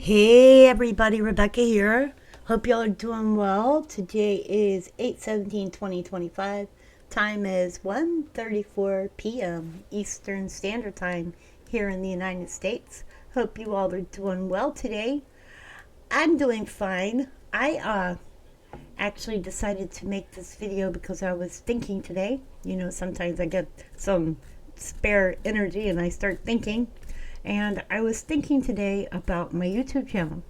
Hey everybody, Rebecca here. Hope y'all are doing well. Today is 8/17/2025. Time is 1:34 p.m. Eastern Standard Time here in the United States. Hope you all are doing well today. I'm doing fine. I actually decided to make this video because I was thinking today. You know, sometimes I get some spare energy and I start thinking. And I was thinking today about my YouTube channel.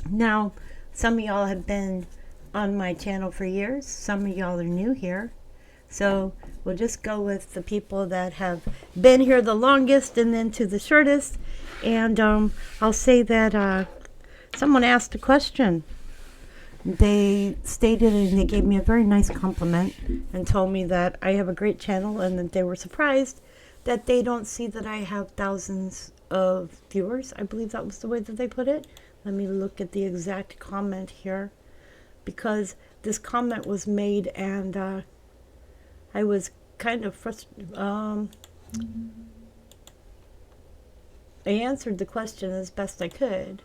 Now, some of y'all have been on my channel for years. Some of y'all are new here. So we'll just go with the people that have been here the longest and then to the shortest. And I'll say that someone asked a question. They stated and they gave me a very nice compliment and told me that I have a great channel and that they were surprised that they don't see that I have thousands of viewers. I believe that was the way that they put it. Let me look at the exact comment here, because this comment was made and I was kind of frustrated. I answered the question as best I could.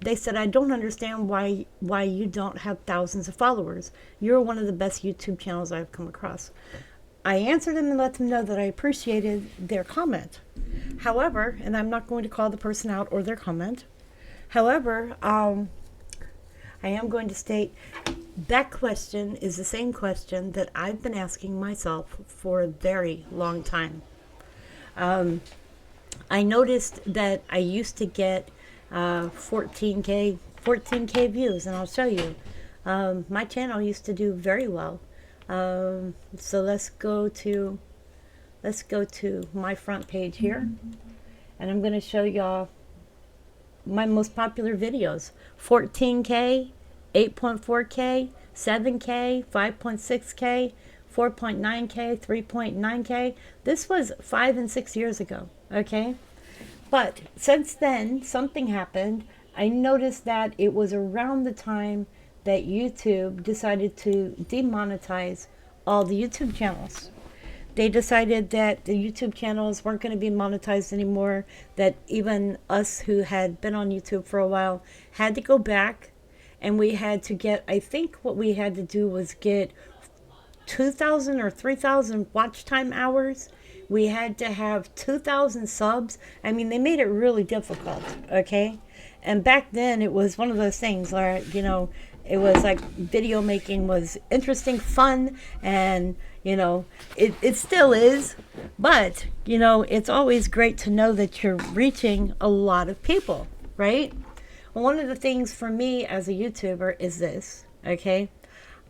They said, I don't understand why you don't have thousands of followers. You're one of the best YouTube channels I've come across. I answered them and let them know that I appreciated their comment. However, and I'm not going to call the person out or their comment. However, I am going to state that question is the same question that I've been asking myself for a very long time. I noticed that I used to get 14K views, and I'll show you. My channel used to do very well. So let's go to my front page here, and I'm going to show y'all my most popular videos. 14K, 8.4K, 7K, 5.6K, 4.9K, 3.9K. This was 5 and 6 years ago, okay? But since then, something happened. I noticed that it was around the time that YouTube decided to demonetize all the YouTube channels. They decided that the YouTube channels weren't going to be monetized anymore, that even us who had been on YouTube for a while had to go back, and we had to get, I think what we had to do was get 2,000 or 3,000 watch time hours. We had to have 2,000 subs. I mean, they made it really difficult, okay? And back then, it was one of those things where, you know, it was like video making was interesting, fun, and, you know, it still is. But, you know, it's always great to know that you're reaching a lot of people, right? Well, one of the things for me as a YouTuber is this, okay?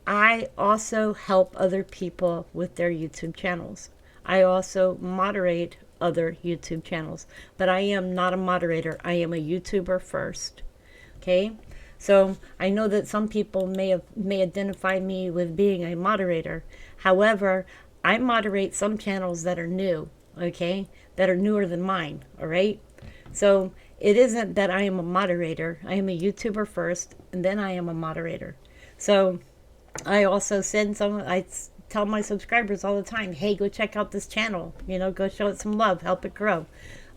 I also help other people with their YouTube channels. I also moderate other YouTube channels, but I am not a moderator. I am a YouTuber first, okay? So I know that some people may identify me with being a moderator. However, I moderate some channels that are new, okay? That are newer than mine, all right? So it isn't that I am a moderator. I am a YouTuber first, and then I am a moderator. So I also I tell my subscribers all the time, hey, go check out this channel. You know, go show it some love, help it grow.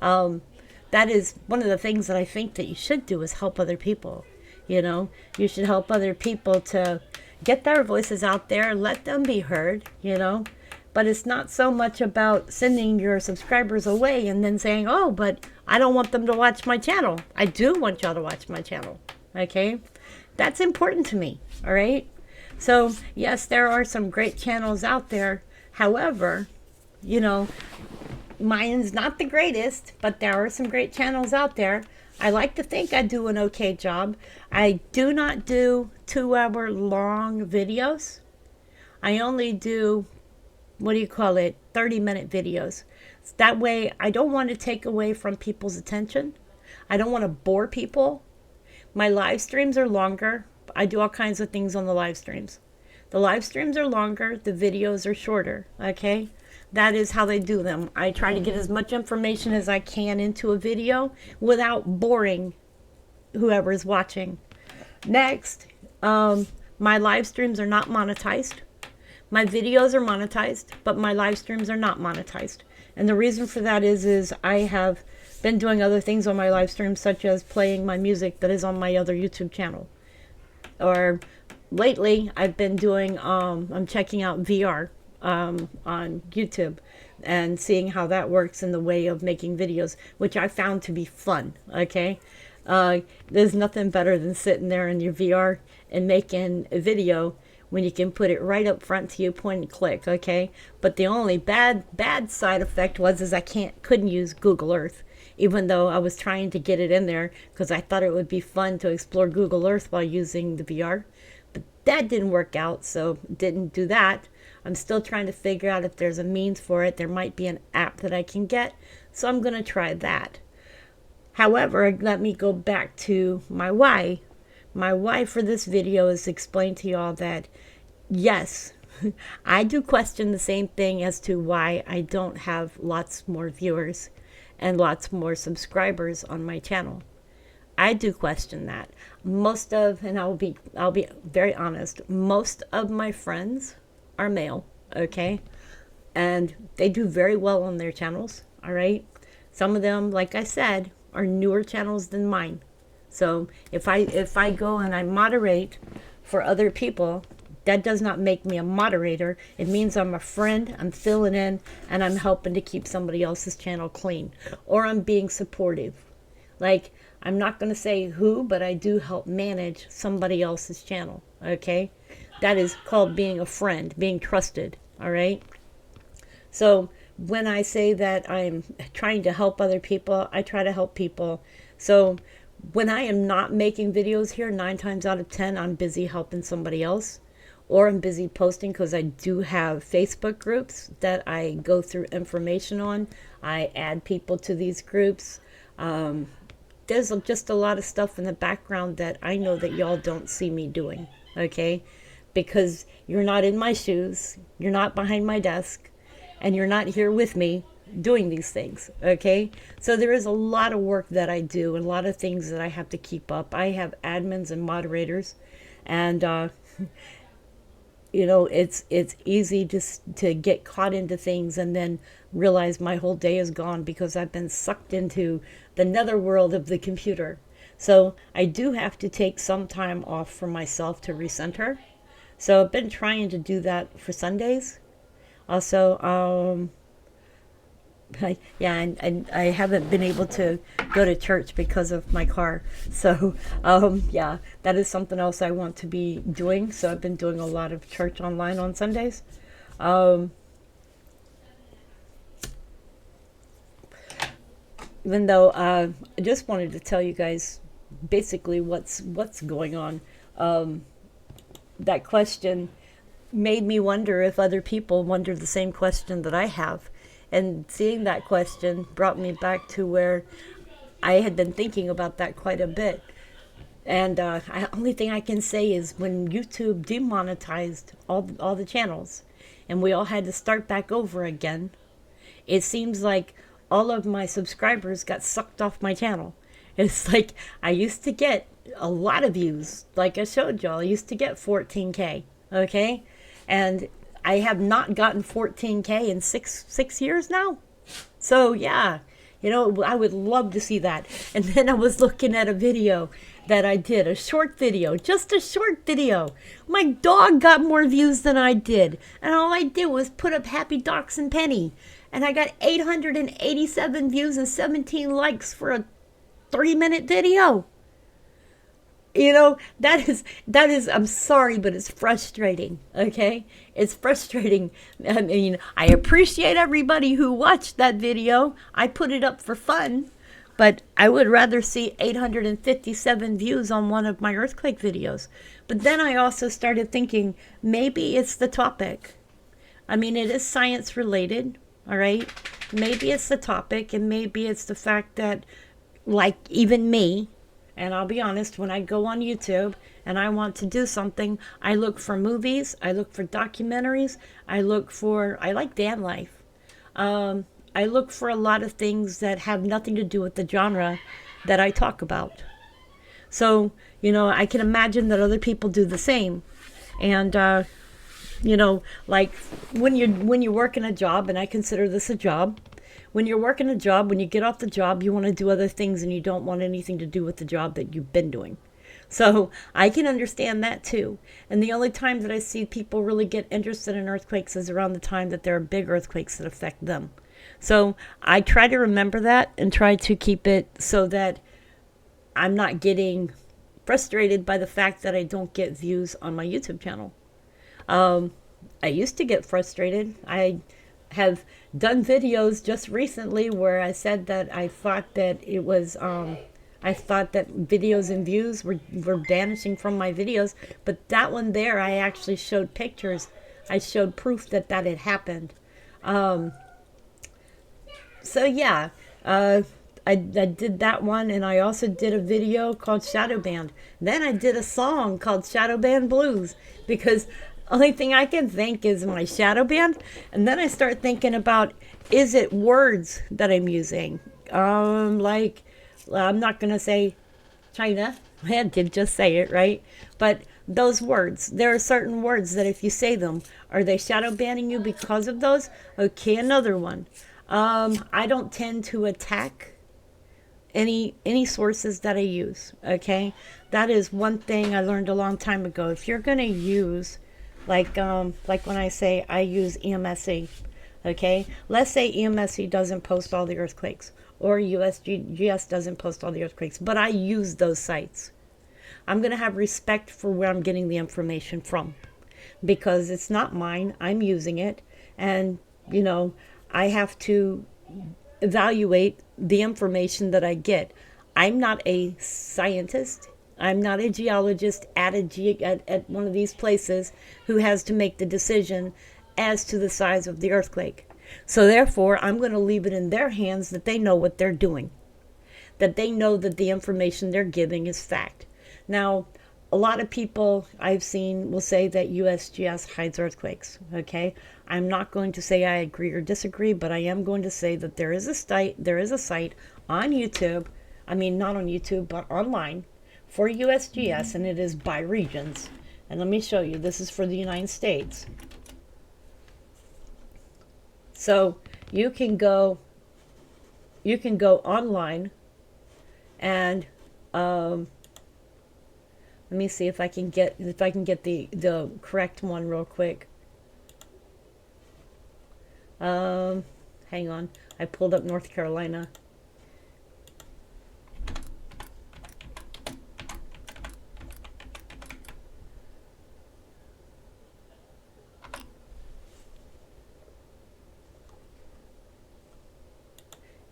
That is one of the things that I think that you should do, is help other people. You know, you should help other people to get their voices out there, let them be heard, you know. But it's not so much about sending your subscribers away and then saying, oh, but I don't want them to watch my channel. I do want y'all to watch my channel, okay? That's important to me, all right? So, yes, there are some great channels out there. However, you know, mine's not the greatest, but there are some great channels out there. I like to think I do an okay job. I do not do 2-hour long videos. I only do, 30-minute videos. That way, I don't want to take away from people's attention. I don't want to bore people. My live streams are longer. I do all kinds of things on the live streams. The live streams are longer, the videos are shorter, okay? That is how they do them. I try to get as much information as I can into a video without boring whoever is watching. Next, my live streams are not monetized. My videos are monetized, but my live streams are not monetized. And the reason for that is I have been doing other things on my live stream, such as playing my music that is on my other YouTube channel. Or lately, I've been doing, I'm checking out VR on YouTube and seeing how that works in the way of making videos, which I found to be fun, okay? There's nothing better than sitting there in your VR and making a video when you can put it right up front to you, point and click, okay? But the only bad side effect is I couldn't use Google Earth, even though I was trying to get it in there because I thought it would be fun to explore Google Earth while using the VR. But that didn't work out, so didn't do that. I'm still trying to figure out if there's a means for it. There might be an app that I can get, so I'm going to try that. However, let me go back to my why. My why for this video is to explain to y'all that, yes, I do question the same thing as to why I don't have lots more viewers and lots more subscribers on my channel. I do question that. And I'll be very honest, most of my friends are male, okay? And they do very well on their channels, all right? Some of them, like I said, are newer channels than mine. So if I go and I moderate for other people, that does not make me a moderator. It means I'm a friend, I'm filling in, and I'm helping to keep somebody else's channel clean. Or I'm being supportive. Like, I'm not going to say who, but I do help manage somebody else's channel, okay? That is called being a friend, being trusted, all right? So when I say that I'm trying to help other people, I try to help people. So when I am not making videos here, 9 times out of 10, I'm busy helping somebody else. Or I'm busy posting because I do have Facebook groups that I go through information on. I add people to these groups. There's just a lot of stuff in the background that I know that y'all don't see me doing, okay? Because you're not in my shoes, you're not behind my desk, and you're not here with me doing these things, okay? So there is a lot of work that I do and a lot of things that I have to keep up. I have admins and moderators, and you know, it's easy just to get caught into things and then realize my whole day is gone because I've been sucked into the netherworld of the computer. So I do have to take some time off for myself to recenter. So I've been trying to do that for Sundays. Also, and I haven't been able to go to church because of my car. So, yeah, that is something else I want to be doing. So I've been doing a lot of church online on Sundays. Even though I just wanted to tell you guys basically what's going on. That question made me wonder if other people wonder the same question that I have. And seeing that question brought me back to where I had been thinking about that quite a bit. And the only thing I can say is when YouTube demonetized all the channels and we all had to start back over again, it seems like all of my subscribers got sucked off my channel. It's like I used to get a lot of views. Like I showed y'all, I used to get 14K, okay? And I have not gotten 14K in six years now. So yeah, you know, I would love to see that. And then I was looking at a video that I did, a short video, just a short video. My dog got more views than I did. And all I did was put up Happy Dachshund Penny. And I got 887 views and 17 likes for a 3-minute video. You know, that is, I'm sorry, but it's frustrating, okay? It's frustrating. I mean, I appreciate everybody who watched that video. I put it up for fun, but I would rather see 857 views on one of my earthquake videos. But then I also started thinking, maybe it's the topic. I mean, it is science related, all right? Maybe it's the topic, and maybe it's the fact that, like, even me, and I'll be honest, when I go on YouTube and I want to do something, I look for movies, I look for documentaries, I like van life. I look for a lot of things that have nothing to do with the genre that I talk about. So, you know, I can imagine that other people do the same. And, you know, like when you're working a job, and I consider this a job, when you're working a job, when you get off the job, you want to do other things and you don't want anything to do with the job that you've been doing. So I can understand that too. And the only time that I see people really get interested in earthquakes is around the time that there are big earthquakes that affect them. So I try to remember that and try to keep it so that I'm not getting frustrated by the fact that I don't get views on my YouTube channel. I used to get frustrated. I have done videos just recently where I said that I thought that it was I thought that videos and views were vanishing from my videos, but that one there I actually showed pictures. I showed proof that that had happened. So yeah, I did that one, and I also did a video called Shadow Band. Then I did a song called Shadow Band Blues, because only thing I can think is my shadow band, and then I start thinking about, is it words that I'm using? Like, I'm not gonna say China. I did just say it, right? But those words, there are certain words that if you say them, are they shadow banning you because of those? Okay, another one. I don't tend to attack any sources that I use. Okay, that is one thing I learned a long time ago. If you're gonna use, like when I say I use EMSC, okay, let's say EMSC doesn't post all the earthquakes, or USGS doesn't post all the earthquakes, but I use those sites. I'm gonna have respect for where I'm getting the information from, because it's not mine. I'm using it, and I have to evaluate the information that I get. I'm not a scientist. I'm not a geologist at at one of these places who has to make the decision as to the size of the earthquake. So therefore, I'm going to leave it in their hands, that they know what they're doing, that they know that the information they're giving is fact. Now, a lot of people I've seen will say that USGS hides earthquakes. Okay, I'm not going to say I agree or disagree, but I am going to say that there is a site on YouTube. I mean, not on YouTube, but online, for USGS, and it is by regions. And let me show you. This is for the United States. So you can go online, and let me see if I can get the correct one real quick. Hang on. I pulled up North Carolina.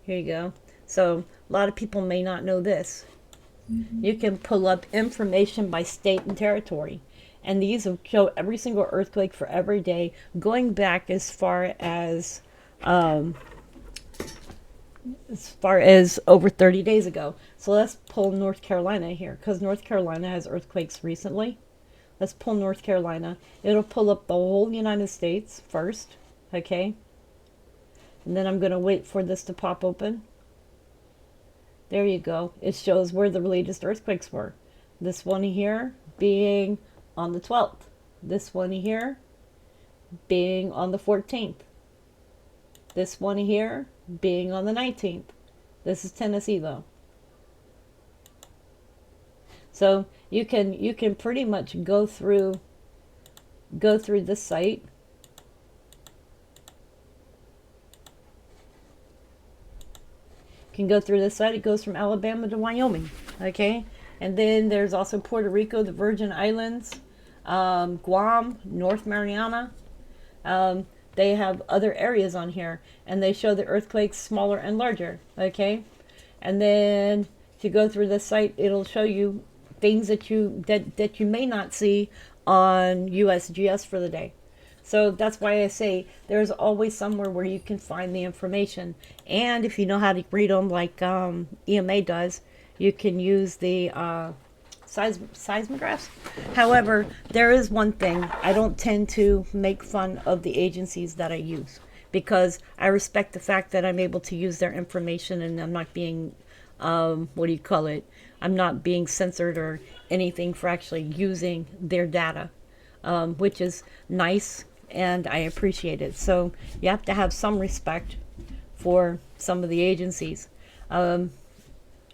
Here you go. So a lot of people may not know this. You can pull up information by state and territory, and these will show every single earthquake for every day, going back as far as over 30 days ago. So let's pull North Carolina here, because North Carolina has earthquakes recently. Let's pull North Carolina. It'll pull up the whole United States first, okay? And then I'm going to wait for this to pop open. There you go. It shows where the latest earthquakes were. This one here being on the 12th. This one here being on the 14th. This one here being on the 19th. This is Tennessee though. So you can pretty much go through this site. Can go through this site. It goes from Alabama to Wyoming, okay? And then there's also Puerto Rico, the Virgin Islands, Guam, North Mariana. They have other areas on here, and they show the earthquakes smaller and larger, okay? And then if you go through this site, it'll show you things that you may not see on USGS for the day. So that's why I say there's always somewhere where you can find the information. And if you know how to read them like EMA does, you can use the seismographs. However, there is one thing. I don't tend to make fun of the agencies that I use, because I respect the fact that I'm able to use their information, and I'm not being, I'm not being censored or anything for actually using their data, which is nice. And I appreciate it. So you have to have some respect for some of the agencies. Would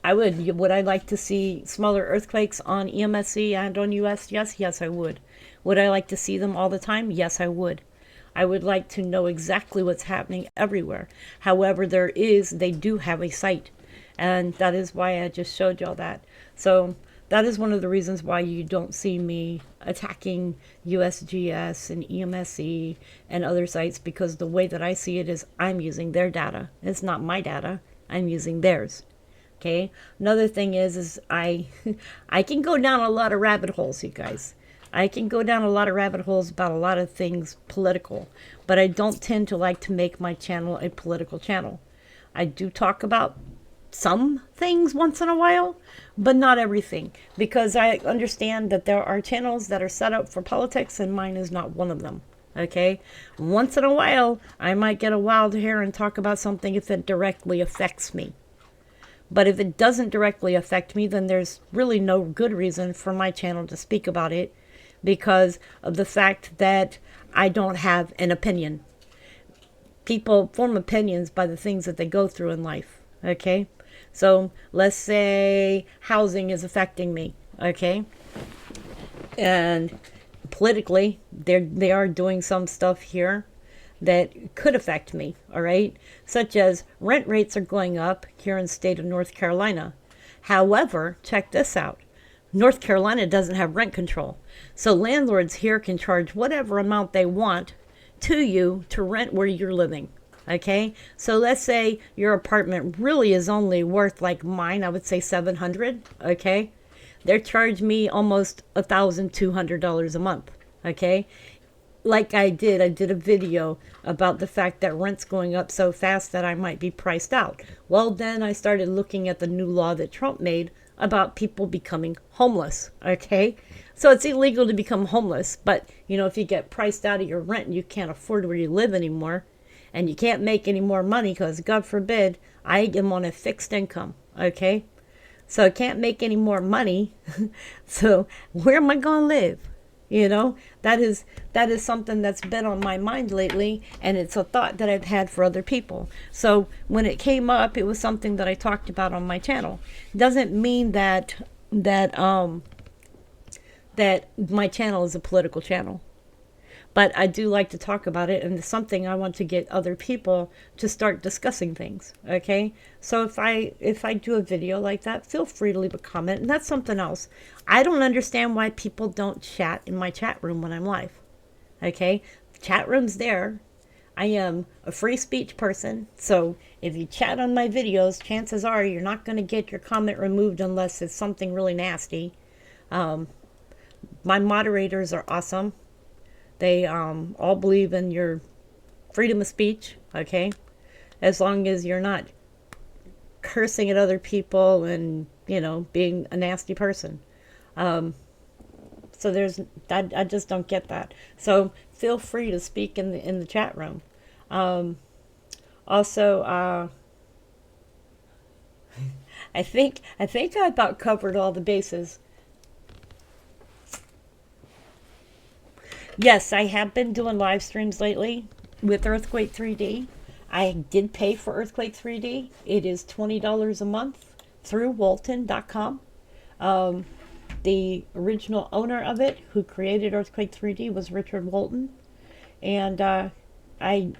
I like to see smaller earthquakes on EMSC and on USGS? Yes, I would. Would I like to see them all the time? Yes, I would. I would like to know exactly what's happening everywhere. However, they do have a site, and that is why I just showed y'all that. So that is one of the reasons why you don't see me attacking USGS and EMSC and other sites, because the way that I see it is I'm using their data. It's not my data. I'm using theirs. Okay. Another thing is I I can go down a lot of rabbit holes, you guys. I can go down a lot of rabbit holes about a lot of things political, but I don't tend to like to make my channel a political channel. I do talk about some things once in a while, but not everything, because I understand that there are channels that are set up for politics, and mine is not one of them. Okay. Once in a while, I might get a wild hair and talk about something if it directly affects me. But if it doesn't directly affect me, then there's really no good reason for my channel to speak about it, because of the fact that I don't have an opinion. People form opinions by the things that they go through in life. Okay? So let's say housing is affecting me. Okay? And politically, they are doing some stuff here that could affect me, all right? Such as rent rates are going up here in the state of North Carolina. However, check this out. North Carolina doesn't have rent control. So landlords here can charge whatever amount they want to you to rent where you're living. Okay? So let's say your apartment really is only worth, like mine, I would say $700, okay? They're charging me almost $1,200 a month, okay? Like I did a video about the fact that rent's going up so fast that I might be priced out. Well, then I started looking at the new law that Trump made about people becoming homeless, okay? So it's illegal to become homeless, but, if you get priced out of your rent and you can't afford where you live anymore, and you can't make any more money because, God forbid, I am on a fixed income, okay? So I can't make any more money, so where am I going to live? That is something that's been on my mind lately, and it's a thought that I've had for other people. So when it came up, it was something that I talked about on my channel. Doesn't mean that my channel is a political channel, but I do like to talk about it, and it's something I want to get other people to start discussing things. Okay, so if I do a video like that, feel free to leave a comment. And that's something else. I don't understand why people don't chat in my chat room when I'm live. Okay, the chat room's there. I am a free speech person, so if you chat on my videos, chances are you're not going to get your comment removed unless it's something really nasty. My moderators are awesome. They all believe in your freedom of speech, okay? As long as you're not cursing at other people and, being a nasty person. So I just don't get that. So feel free to speak in the chat room. Also, I think I about covered all the bases. Yes, I have been doing live streams lately with Earthquake 3D. I did pay for Earthquake 3D. It is $20 a month through Walton.com. The original owner of it, who created Earthquake 3D, was Richard Walton. And I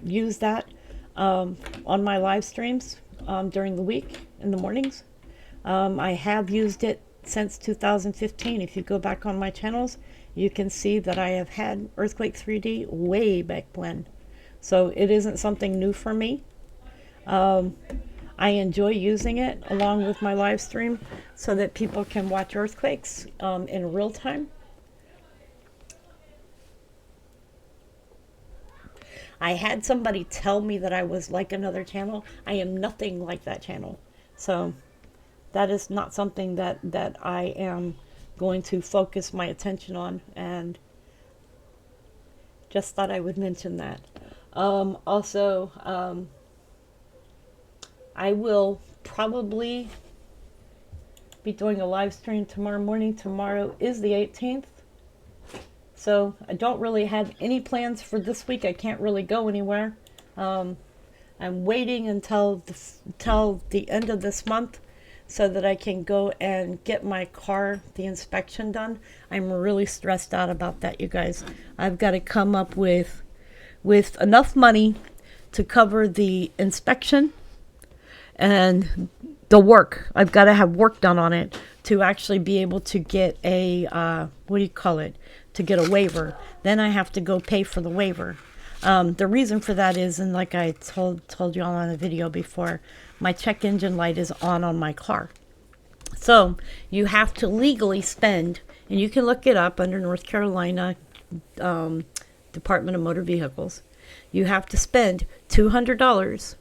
use that on my live streams during the week in the mornings. I have used it since 2015. If you go back on my channels, you can see that I have had Earthquake 3D way back when. So it isn't something new for me. I enjoy using it along with my live stream so that people can watch earthquakes in real time. I had somebody tell me that I was like another channel. I am nothing like that channel. So that is not something that I am going to focus my attention on, and just thought I would mention that. Also, I will probably be doing a live stream tomorrow morning. Tomorrow is the 18th. So I don't really have any plans for this week. I can't really go anywhere. I'm waiting until till the end of this month so that I can go and get my car, the inspection done. I'm really stressed out about that, you guys. I've got to come up with enough money to cover the inspection and the work. I've got to have work done on it to actually be able to get a, what do you call it? To get a waiver. Then I have to go pay for the waiver. The reason for that is, and like I told you all on the video before, my check engine light is on my car. So you have to legally spend, and you can look it up under North Carolina Department of Motor Vehicles. You have to spend $200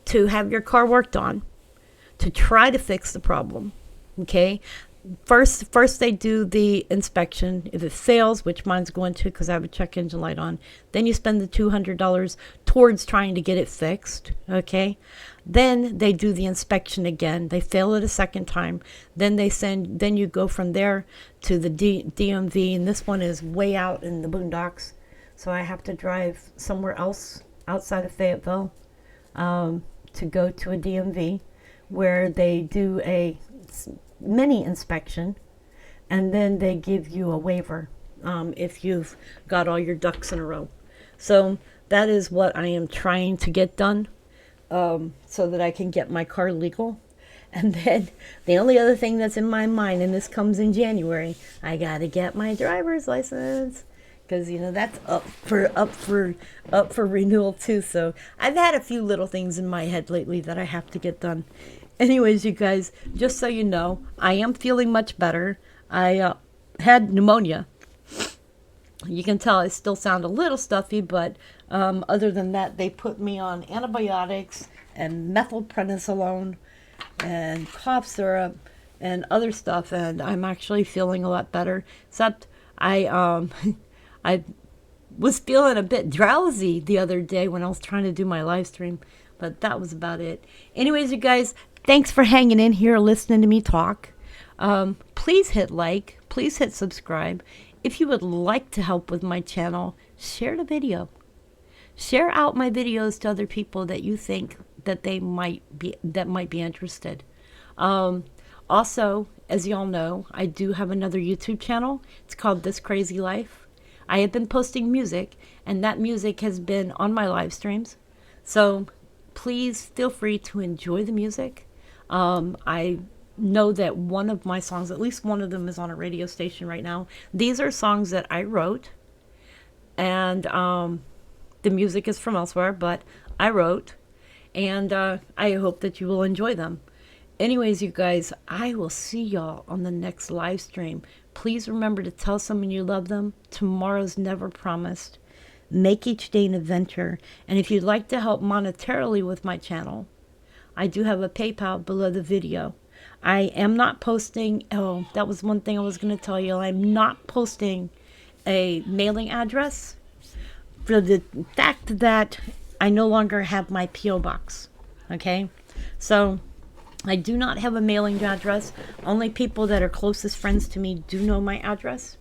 to have your car worked on to try to fix the problem. Okay. First they do the inspection. If it fails, which mine's going to because I have a check engine light on, then you spend the $200 towards trying to get it fixed. Okay. Then they do the inspection again. They fail it a second time. Then you go from there to the DMV, and this one is way out in the boondocks. So I have to drive somewhere else outside of Fayetteville to go to a DMV where they do a mini inspection, and then they give you a waiver if you've got all your ducks in a row. So that is what I am trying to get done so that I can get my car legal. And then the only other thing that's in my mind, and this comes in January, I got to get my driver's license. Because, you know, that's up for renewal too. So I've had a few little things in my head lately that I have to get done. Anyways, you guys, just so you know, I am feeling much better. I had pneumonia. You can tell I still sound a little stuffy, but other than that, they put me on antibiotics and methylprednisolone and cough syrup and other stuff, and I'm actually feeling a lot better. Except I was feeling a bit drowsy the other day when I was trying to do my live stream, but that was about it. Anyways, you guys, thanks for hanging in here, listening to me talk. Please hit like, please hit subscribe. If you would like to help with my channel, share the video. Share out my videos to other people that you think that might be interested. Also, as y'all know, I do have another YouTube channel. It's called This Crazy Life. I have been posting music, and that music has been on my live streams. So please feel free to enjoy the music. I know that one of my songs, at least one of them, is on a radio station right now. These are songs that I wrote, and the music is from elsewhere, but I wrote, and I hope that you will enjoy them. Anyways, you guys, I will see y'all on the next live stream. Please remember to tell someone you love them. Tomorrow's never promised. Make each day an adventure. And if you'd like to help monetarily with my channel, I do have a PayPal below the video. I am not posting, oh, that was one thing I was going to tell you. I'm not posting a mailing address for the fact that I no longer have my P.O. box. Okay? So I do not have a mailing address. Only people that are closest friends to me do know my address.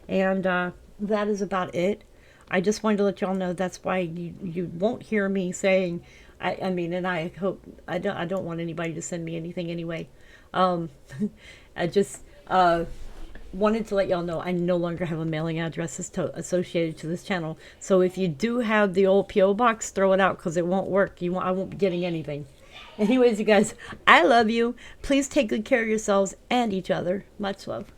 And that is about it. I just wanted to let y'all know that's why you won't hear me saying, I mean, and I hope, I don't want anybody to send me anything anyway. I just wanted to let y'all know I no longer have a mailing address associated to this channel. So if you do have the old P.O. box, throw it out because it won't work. I won't be getting anything. Anyways, you guys, I love you. Please take good care of yourselves and each other. Much love.